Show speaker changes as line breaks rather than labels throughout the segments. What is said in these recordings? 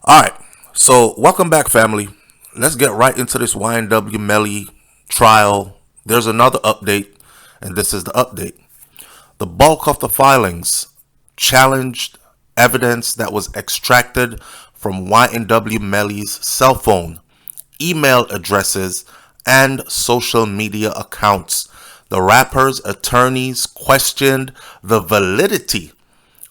All right, so welcome back, family. Let's get right into this YNW Melly trial. There's another update, and this is the update. The bulk of the filings challenged evidence that was extracted from YNW Melly's cell phone, email addresses, and social media accounts. The rapper's attorneys questioned the validity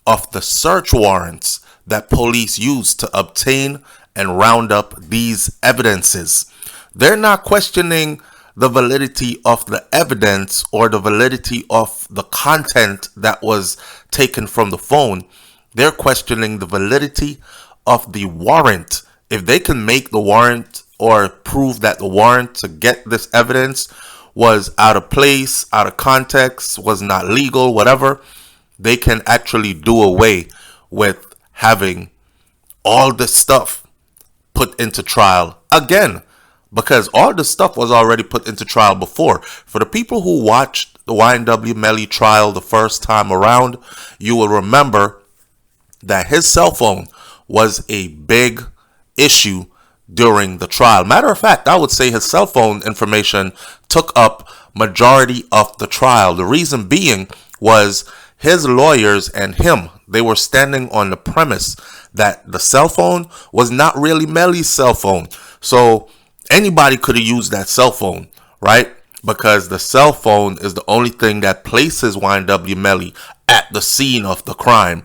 of the search warrants that police used to obtain and round up these evidences. They're not questioning the validity of the evidence or the validity of the content that was taken from the phone. They're questioning the validity of the warrant. If they can make the warrant or prove that the warrant to get this evidence was out of place, out of context, was not legal, whatever, they can actually do away with having all this stuff put into trial again, because all the stuff was already put into trial before. For the people who watched the YNW Melly trial the first time around, you will remember that his cell phone was a big issue during the trial. Matter of fact, I would say his cell phone information took up majority of the trial. The reason being was his lawyers and him, they were standing on the premise that the cell phone was not really Melly's cell phone. So anybody could have used that cell phone, right? Because the cell phone is the only thing that places YNW Melly at the scene of the crime,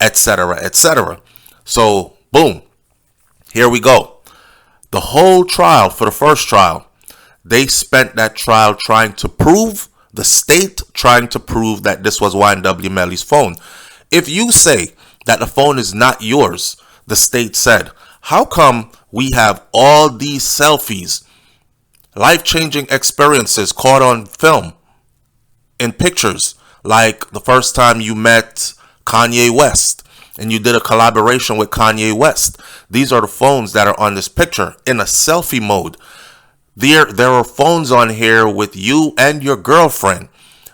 etc., etc. So, boom, here we go. The whole trial, for the first trial, they spent that trial trying to prove, the state trying to prove that this was YNW Melly's phone. If you say that the phone is not yours, the state said, how come we have all these selfies, life-changing experiences caught on film, in pictures, like the first time you met Kanye West and you did a collaboration with Kanye West? These are the phones that are on this picture in a selfie mode. There are phones on here with you and your girlfriend.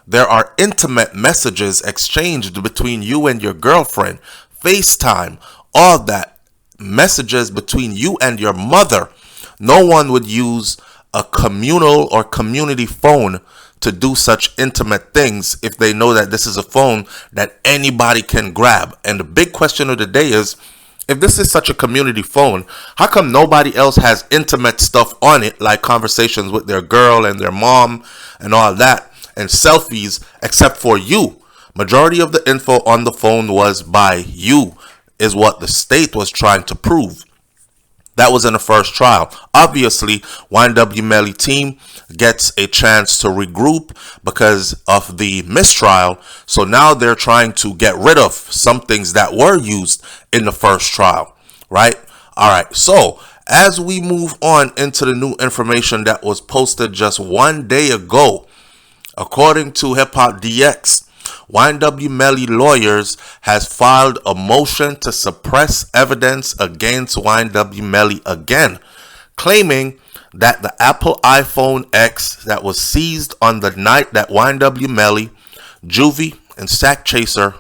There are intimate messages exchanged between you and your girlfriend, FaceTime, all that. Messages between you and your mother. No one would use a communal or community phone to do such intimate things if they know that this is a phone that anybody can grab. And the big question of the day is, if this is such a community phone, how come nobody else has intimate stuff on it, like conversations with their girl and their mom and all that, and selfies, except for you? Majority of the info on the phone was by you, is what the state was trying to prove. That was in the first trial. Obviously, YNW Melly team gets a chance to regroup because of the mistrial. So now they're trying to get rid of some things that were used in the first trial, right? All right. So as we move on into the new information that was posted just one day ago, according to Hip Hop DX, YNW Melly lawyers has filed a motion to suppress evidence against YNW Melly again, claiming that the Apple iPhone X that was seized on the night that YNW Melly, Juvie, and Sack Chaser,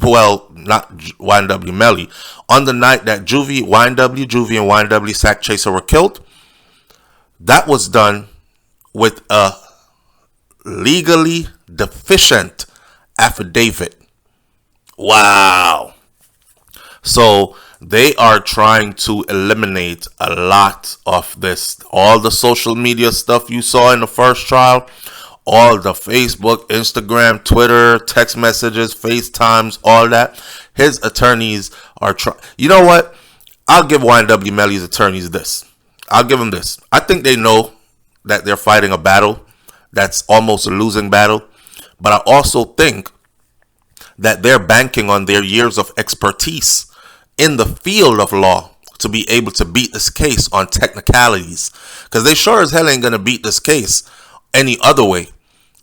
well, not YNW Melly, on the night that YNW Juvie, and YNW Sack Chaser were killed, that was done with a legally deficient affidavit. Wow. So they are trying to eliminate a lot of this. All the social media stuff you saw in the first trial, all the Facebook, Instagram, Twitter, text messages, FaceTimes, all that. His attorneys are trying. You know what? I'll give YNW Melly's attorneys this. I'll give them this. I think they know that they're fighting a battle that's almost a losing battle. But I also think that they're banking on their years of expertise in the field of law to be able to beat this case on technicalities. Because they sure as hell ain't going to beat this case any other way.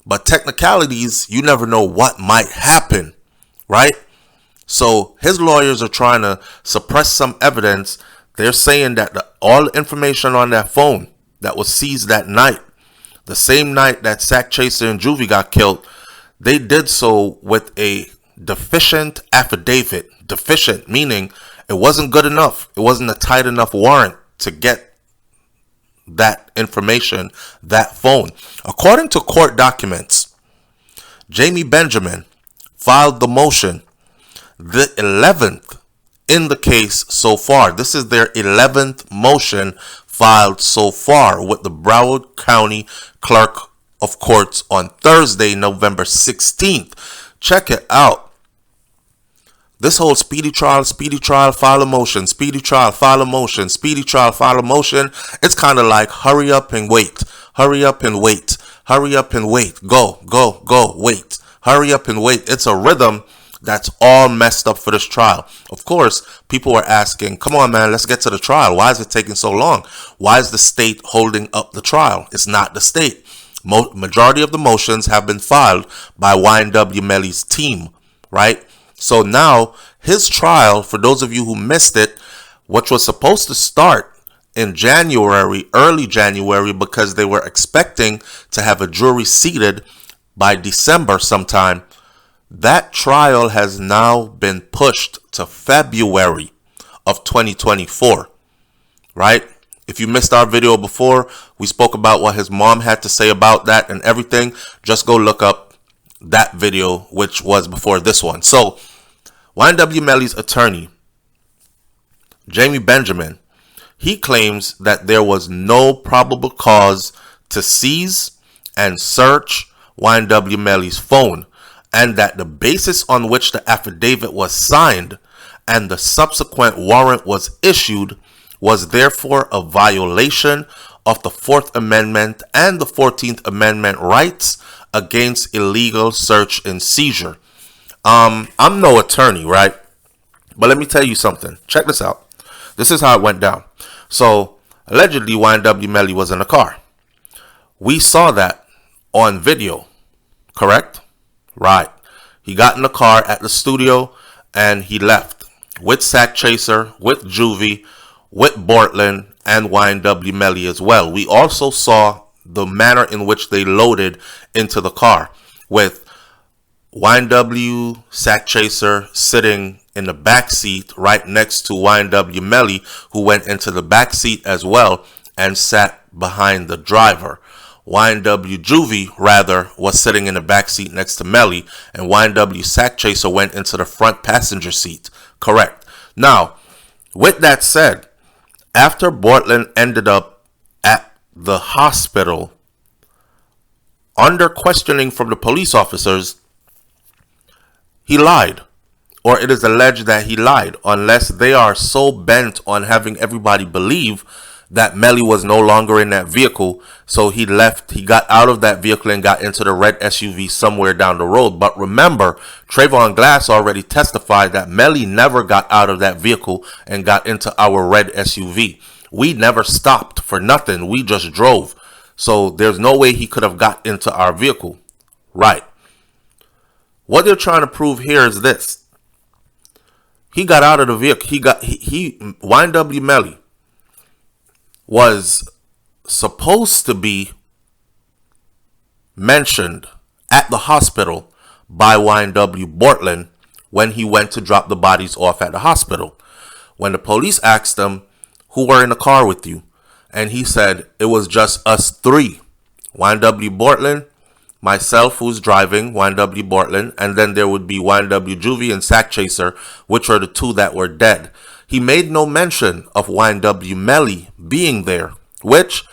But technicalities, you never know what might happen, right? So his lawyers are trying to suppress some evidence. They're saying that all the information on that phone that was seized that night, the same night that Sack Chaser and Juvie got killed, they did so with a deficient affidavit. Deficient meaning It wasn't good enough. It wasn't a tight enough warrant to get that information, that phone. According to court documents, Jamie Benjamin filed the motion, the 11th in the case so far. This is their 11th motion filed so far with the Broward County Clerk of Courts on Thursday, November 16th. Check it out. This whole speedy trial, file a motion, speedy trial, file a motion, speedy trial, file a motion. It's kind of like hurry up and wait, hurry up and wait, hurry up and wait, go, wait, hurry up and wait. It's a rhythm that's all messed up for this trial. Of course, people were asking, come on, man, let's get to the trial. Why is it taking so long? Why is the state holding up the trial? It's not the state. Majority of the motions have been filed by YNW Melly's team, right? So now his trial, for those of you who missed it, which was supposed to start in January, early January, because they were expecting to have a jury seated by December sometime, that trial has now been pushed to February of 2024, right? If you missed our video before, we spoke about what his mom had to say about that and everything. Just go look up that video, which was before this one. So YNW Melly's attorney, Jamie Benjamin, he claims that there was no probable cause to seize and search YNW Melly's phone, and that the basis on which the affidavit was signed and the subsequent warrant was issued was therefore a violation of the 4th Amendment and the 14th Amendment rights against illegal search and seizure. I'm no attorney, right? But let me tell you something. Check this out. This is how it went down. So allegedly YNW Melly was in a car. We saw that on video, correct? Right. He got in the car at the studio and he left with Sack Chaser, with Juvie, with Bortland, and YNW Melly as well. We also saw the manner in which they loaded into the car, with YNW Sack Chaser sitting in the back seat right next to YNW Melly, who went into the back seat as well and sat behind the driver. YNW Juvie, rather, was sitting in the back seat next to Melly, and YNW Sack Chaser went into the front passenger seat. Correct. Now, with that said, after Bortland ended up at the hospital, under questioning from the police officers, he lied, or it is alleged that he lied, unless they are so bent on having everybody believe that Melly was no longer in that vehicle. So he left, he got out of that vehicle and got into the red SUV somewhere down the road. But remember, Trayvon Glass already testified that Melly never got out of that vehicle and got into our red SUV. We never stopped for nothing. We just drove. So there's no way he could have got into our vehicle. Right. What they're trying to prove here is this. He got out of the vehicle. YNW Melly was supposed to be mentioned at the hospital by YNW Bortland when he went to drop the bodies off at the hospital. When the police asked him, who were in the car with you? And he said, it was just us three. YNW Bortland, myself, who's driving, YNW Bortland, and then there would be YNW Juvie and Sack Chaser, which are the two that were dead. He made no mention of YNW Melly being there, which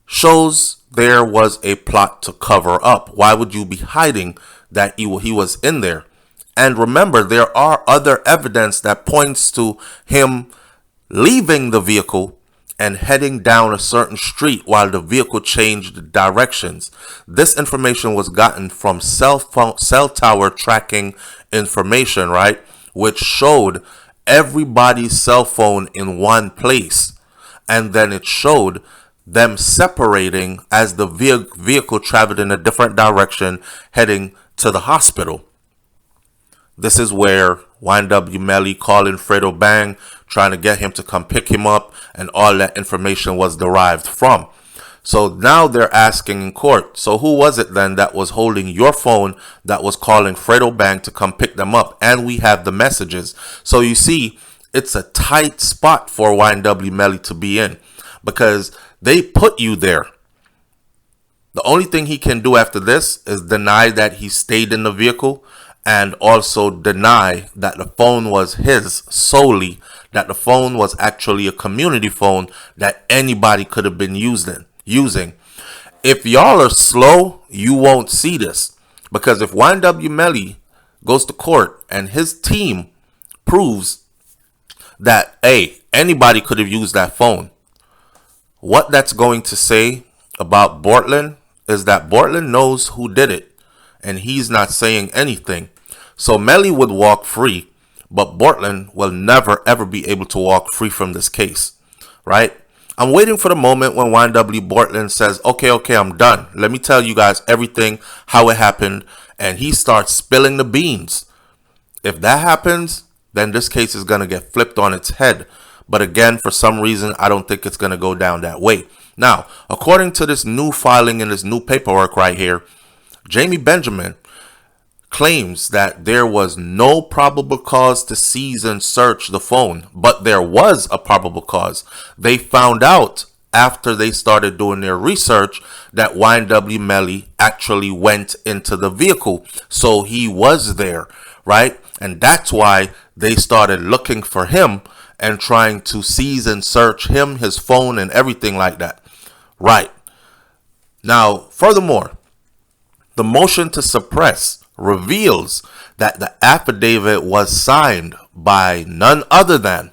shows there was a plot to cover up. Why would you be hiding that he was in there? And remember, there are other evidence that points to him leaving the vehicle and heading down a certain street while the vehicle changed directions. This information was gotten from cell tower tracking information, right? Which showed everybody's cell phone in one place. And then it showed them separating as the vehicle traveled in a different direction heading to the hospital. This is where YNW Melly calling Fredo Bang, trying to get him to come pick him up, and all that information was derived from. So now they're asking in court, so who was it then that was holding your phone that was calling Fredo Bang to come pick them up? And we have the messages. So you see, it's a tight spot for YNW Melly to be in because they put you there. The only thing he can do after this is deny that he stayed in the vehicle and also deny that the phone was his solely, that the phone was actually a community phone that anybody could have been using. If y'all are slow, you won't see this. Because if YNW Melly goes to court and his team proves that, hey, anybody could have used that phone, what that's going to say about Bortland is that Bortland knows who did it, and he's not saying anything. So Melly would walk free, but Bortland will never ever be able to walk free from this case, right? I'm waiting for the moment when YNW Bortland says, okay, I'm done. Let me tell you guys everything, how it happened, and he starts spilling the beans. If that happens, then this case is going to get flipped on its head. But again, for some reason, I don't think it's going to go down that way. Now, according to this new filing and this new paperwork right here, Jamie Benjamin claims that there was no probable cause to seize and search the phone, but there was a probable cause. They found out after they started doing their research that YNW Melly actually went into the vehicle. So he was there, right? And that's why they started looking for him and trying to seize and search him, his phone, and everything like that. Right. Now, furthermore, the motion to suppress reveals that the affidavit was signed by none other than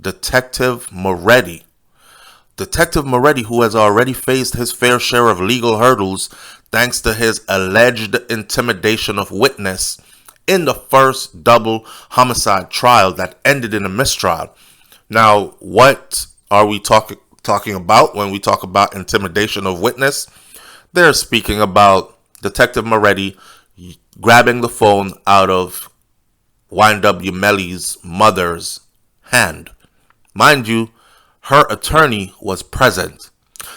Detective Moretti. Detective Moretti, who has already faced his fair share of legal hurdles thanks to his alleged intimidation of witness in the first double homicide trial that ended in a mistrial. Now, what are we talking about when we talk about intimidation of witness? They're speaking about Detective Moretti grabbing the phone out of YNW Melly's mother's hand. Mind you, her attorney was present,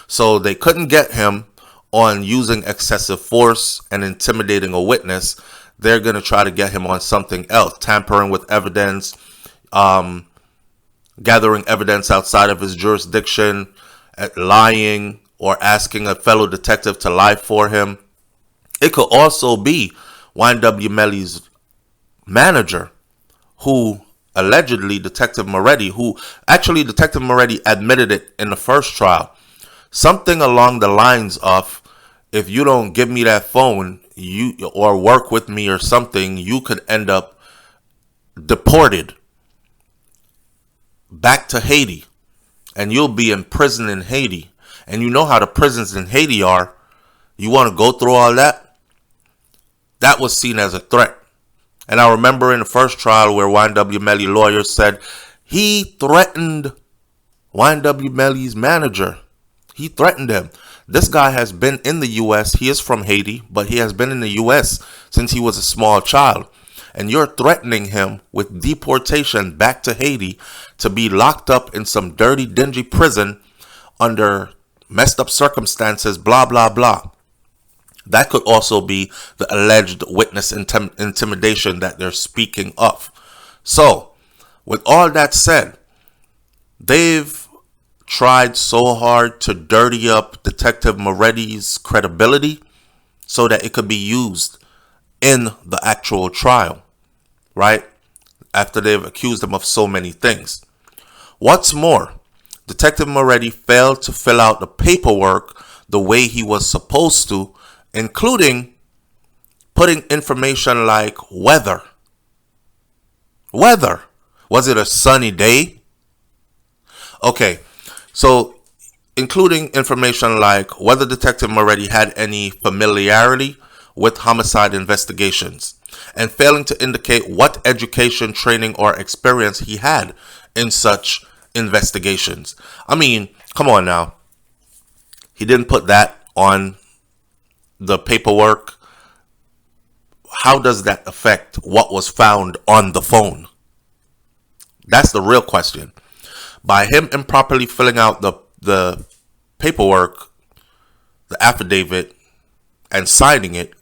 so they couldn't get him on using excessive force and intimidating a witness. They're going to try to get him on something else, tampering with evidence, gathering evidence outside of his jurisdiction, lying, or asking a fellow detective to lie for him. It could also be YNW Melly's manager, who allegedly Detective Moretti admitted it in the first trial. Something along the lines of, if you don't give me that phone, or work with me or something, you could end up deported back to Haiti, and you'll be in prison in Haiti. And you know how the prisons in Haiti are. You want to go through all that? That was seen as a threat. And I remember in the first trial where YNW Melly lawyers said he threatened YNW Melly's manager. He threatened him. This guy has been in the U.S. He is from Haiti, but he has been in the U.S. since he was a small child. And you're threatening him with deportation back to Haiti to be locked up in some dirty, dingy prison under messed up circumstances, blah, blah, blah. That could also be the alleged witness intimidation that they're speaking of. So, with all that said, they've tried so hard to dirty up Detective Moretti's credibility so that it could be used in the actual trial, right? After they've accused him of so many things. What's more, Detective Moretti failed to fill out the paperwork the way he was supposed to, including putting information like weather. Weather. Was it a sunny day? Okay, so including information like whether Detective Moretti had any familiarity with homicide investigations, and failing to indicate what education, training, or experience he had in such investigations. I mean, come on now. He didn't put that on the paperwork. How does that affect what was found on the phone? That's the real question. By him improperly filling out the paperwork, the affidavit, and signing it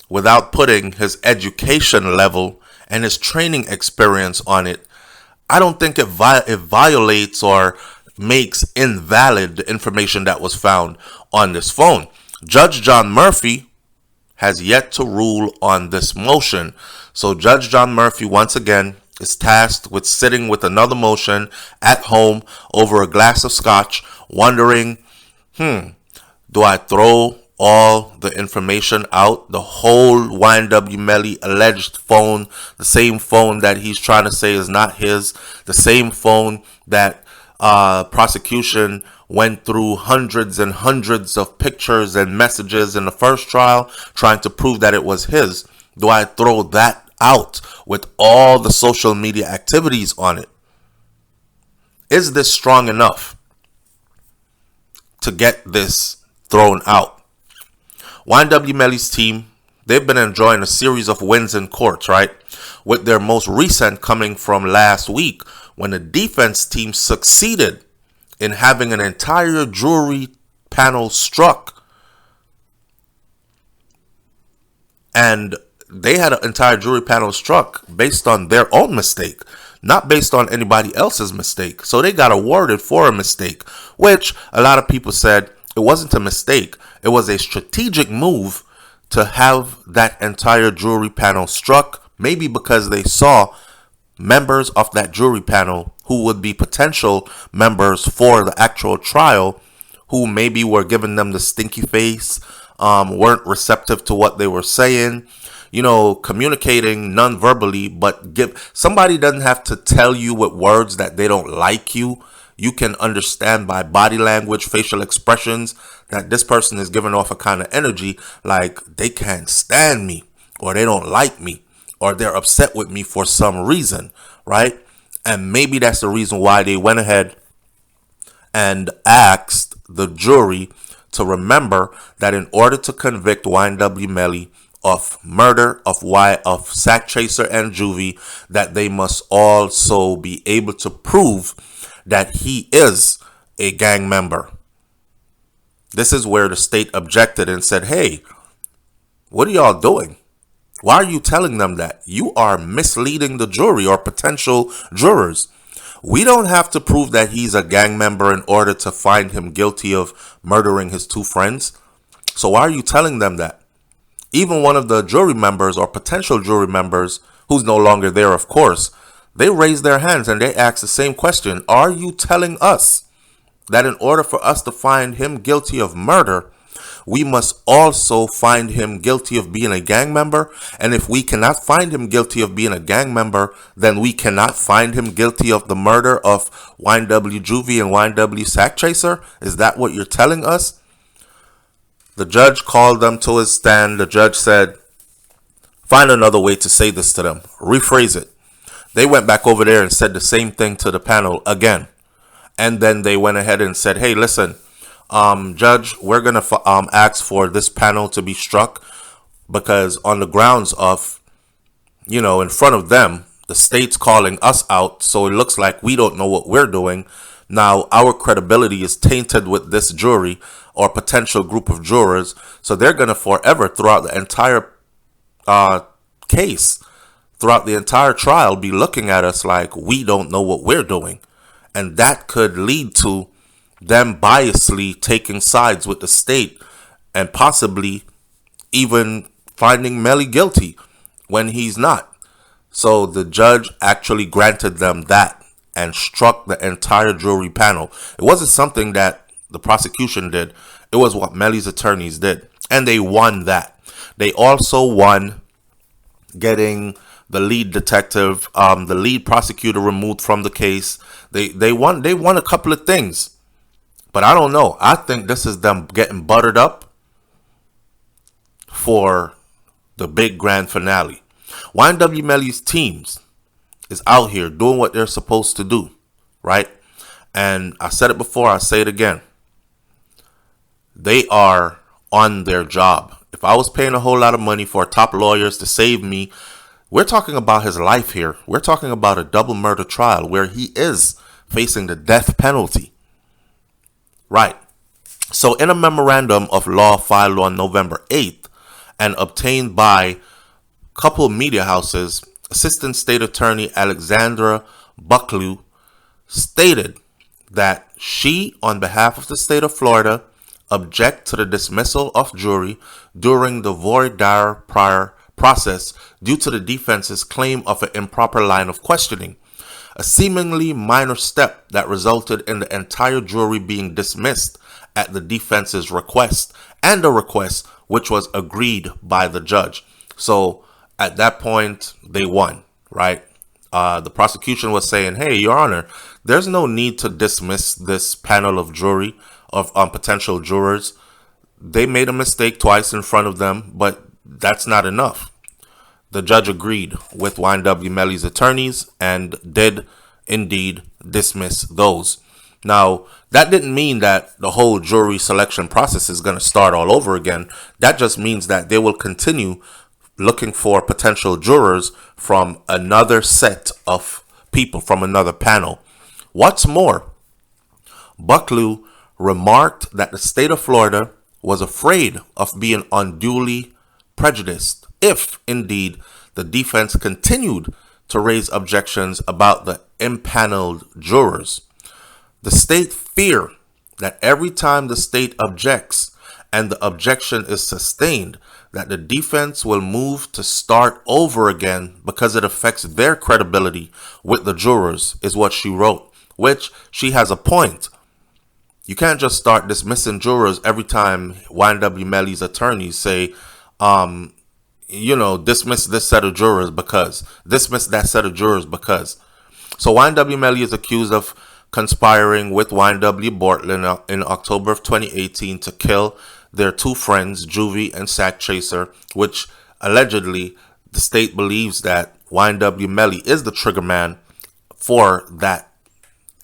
without putting his education level and his training experience on it, I don't think it violates or makes invalid the information that was found on this phone. Judge John Murphy has yet to rule on this motion. So Judge John Murphy, once again, is tasked with sitting with another motion at home over a glass of scotch, wondering, do I throw all the information out? The whole YNW Melly alleged phone, the same phone that he's trying to say is not his, the same phone that prosecution went through hundreds and hundreds of pictures and messages in the first trial trying to prove that it was his. Do I throw that out with all the social media activities on it? Is this strong enough to get this thrown out? YNW Melly's team, they've been enjoying a series of wins in courts, right? With their most recent coming from last week when the defense team succeeded in having an entire jury panel struck. And they had an entire jury panel struck based on their own mistake, not based on anybody else's mistake. So they got awarded for a mistake, which a lot of people said it wasn't a mistake. It was a strategic move to have that entire jury panel struck, maybe because they saw members of that jury panel who would be potential members for the actual trial, who maybe were giving them the stinky face, weren't receptive to what they were saying, communicating non-verbally, but somebody doesn't have to tell you with words that they don't like you. You can understand by body language, facial expressions, that this person is giving off a kind of energy like they can't stand me, or they don't like me, or they're upset with me for some reason, right? And maybe that's the reason why they went ahead and asked the jury to remember that in order to convict YNW Melly of murder of Sack Chaser and Juvie, that they must also be able to prove that he is a gang member. This is where the state objected and said, hey, what are y'all doing? Why are you telling them that? You are misleading the jury or potential jurors. We don't have to prove that he's a gang member in order to find him guilty of murdering his two friends. So why are you telling them that? Even one of the jury members or potential jury members, who's no longer there, of course, they raised their hands and they asked the same question. Are you telling us that in order for us to find him guilty of murder, we must also find him guilty of being a gang member? And if we cannot find him guilty of being a gang member, then we cannot find him guilty of the murder of YNW Juvie and YNW Sack Chaser? Is that what you're telling us? The judge called them to his stand. The judge said, find another way to say this to them. Rephrase it. They went back over there and said the same thing to the panel again. And then they went ahead and said, hey, listen, Judge, we're going to ask for this panel to be struck because on the grounds of, in front of them, the state's calling us out. So it looks like we don't know what we're doing. Now, our credibility is tainted with this jury or potential group of jurors. So they're going to forever, throughout the entire case, throughout the entire trial, be looking at us like we don't know what we're doing. And that could lead to them biasly taking sides with the state and possibly even finding Melly guilty when he's not. So the judge actually granted them that and struck the entire jury panel. It wasn't something that the prosecution did. It was what Melly's attorneys did. And they won that. They also won getting the lead detective, the lead prosecutor removed from the case. They won a couple of things. But I don't know. I think this is them getting buttered up for the big grand finale. YNW Melly's teams is out here doing what they're supposed to do, right? And I said it before, I say it again. They are on their job. If I was paying a whole lot of money for top lawyers to save me, we're talking about his life here. We're talking about a double murder trial where he is facing the death penalty. Right. So in a memorandum of law filed on November 8th and obtained by a couple of media houses, Assistant State Attorney Alexandra Bucklew, stated that she, on behalf of the state of Florida, object to the dismissal of jury during the voir dire prior process due to the defense's claim of an improper line of questioning, a seemingly minor step that resulted in the entire jury being dismissed at the defense's request, and a request which was agreed by the judge. So at that point, they won, right? The prosecution was saying, hey, Your Honor, there's no need to dismiss this panel of jury of potential jurors. They made a mistake twice in front of them, but that's not enough. The judge agreed with YNW Melly's attorneys and did indeed dismiss those. Now, that didn't mean that the whole jury selection process is going to start all over again. That just means that they will continue looking for potential jurors from another set of people, from another panel. What's more, Bucklew remarked that the state of Florida was afraid of being unduly prejudiced if, indeed, the defense continued to raise objections about the impaneled jurors. The state fear that every time the state objects and the objection is sustained, that the defense will move to start over again because it affects their credibility with the jurors, is what she wrote, which she has a point. You can't just start dismissing jurors every time YNW Melly's attorneys say, dismiss this set of jurors because, dismiss that set of jurors because. So YNW Melly is accused of conspiring with YNW Bortland in October of 2018 to kill their two friends, Juvie and Sack Chaser, which allegedly the state believes that YNW Melly is the trigger man for that.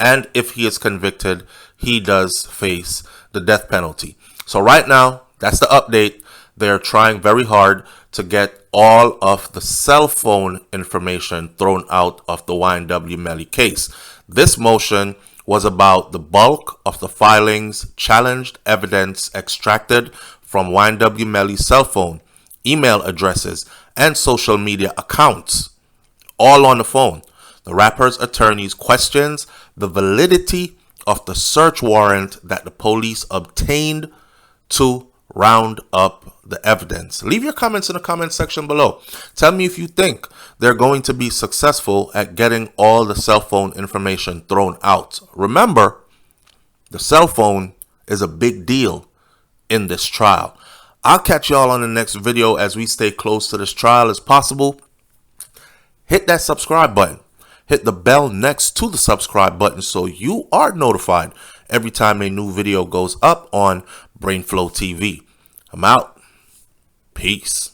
And if he is convicted, he does face the death penalty. So right now, that's the update. They're trying very hard to get all of the cell phone information thrown out of the YNW Melly case. This motion was about the bulk of the filings, challenged evidence extracted from YNW Melly's cell phone, email addresses, and social media accounts, all on the phone. The rapper's attorneys questions the validity of the search warrant that the police obtained to round up the evidence. Leave your comments in the comment section below. Tell me if you think they're going to be successful at getting all the cell phone information thrown out. Remember, the cell phone is a big deal in this trial. I'll catch y'all on the next video as we stay close to this trial as possible. Hit that subscribe button. Hit the bell next to the subscribe button so you are notified every time a new video goes up on BrainFLoTv. I'm out. Peace.